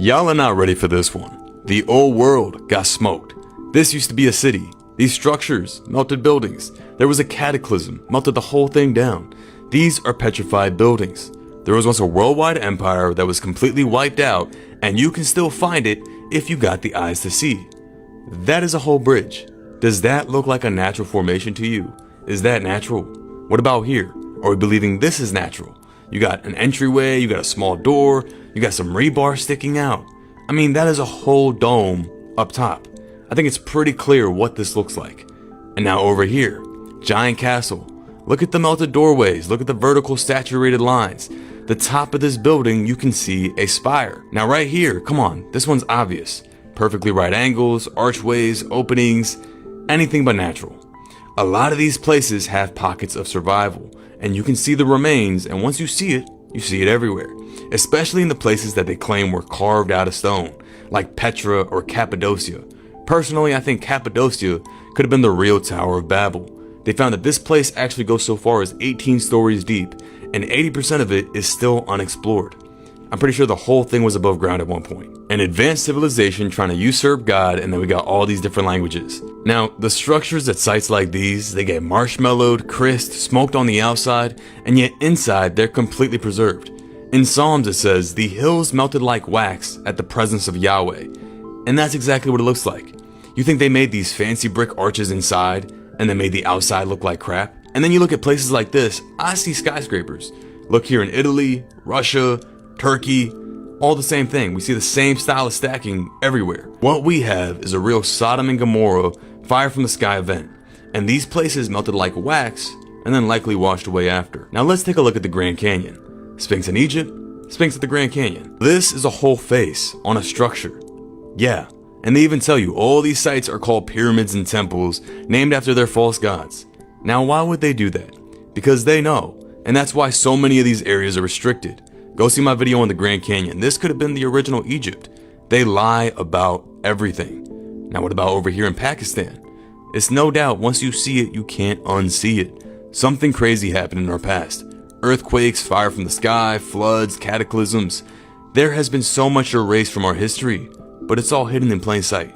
Y'all are not ready for this one. The old world got smoked. This used to be a city. These structures melted buildings. There was a cataclysm, melted the whole thing down. These are petrified buildings. There was once a worldwide empire that was completely wiped out, and you can still find it if you got the eyes to see. That is a whole bridge. Does that look like a natural formation to you? Is that natural? What about here? Are we believing this is natural? You got an entryway, you got a small door, you got some rebar sticking out. I mean, that is a whole dome up top. I think it's pretty clear what this looks like. And now over here, giant castle. Look at the melted doorways, look at the vertical saturated lines. The top of this building, you can see a spire. Now right here, come on, this one's obvious. Perfectly right angles, archways, openings, anything but natural. A lot of these places have pockets of survival, and you can see the remains, and once you see it everywhere. Especially in the places that they claim were carved out of stone, like Petra or Cappadocia. Personally, I think Cappadocia could have been the real Tower of Babel. They found that this place actually goes so far as 18 stories deep, and 80% of it is still unexplored. I'm pretty sure the whole thing was above ground at one point. An advanced civilization trying to usurp God, and then we got all these different languages. Now, the structures at sites like these, they get marshmallowed, crisped, smoked on the outside, and yet inside they're completely preserved. In Psalms it says, "The hills melted like wax at the presence of Yahweh." And that's exactly what it looks like. You think they made these fancy brick arches inside, and then made the outside look like crap? And then you look at places like this, I see skyscrapers. Look here in Italy, Russia, Turkey, all the same thing. We see the same style of stacking everywhere. What we have is a real Sodom and Gomorrah fire from the sky event. And these places melted like wax and then likely washed away after. Now let's take a look at the Grand Canyon. Sphinx in Egypt, Sphinx at the Grand Canyon. This is a whole face on a structure. Yeah, and they even tell you all these sites are called pyramids and temples named after their false gods. Now why would they do that? Because they know, and that's why so many of these areas are restricted. Go see my video on the Grand Canyon. This could have been the original Egypt. They lie about everything. Now what about over here in Pakistan? It's no doubt once you see it, you can't unsee it. Something crazy happened in our past. Earthquakes, fire from the sky, floods, cataclysms. There has been so much erased from our history, but it's all hidden in plain sight.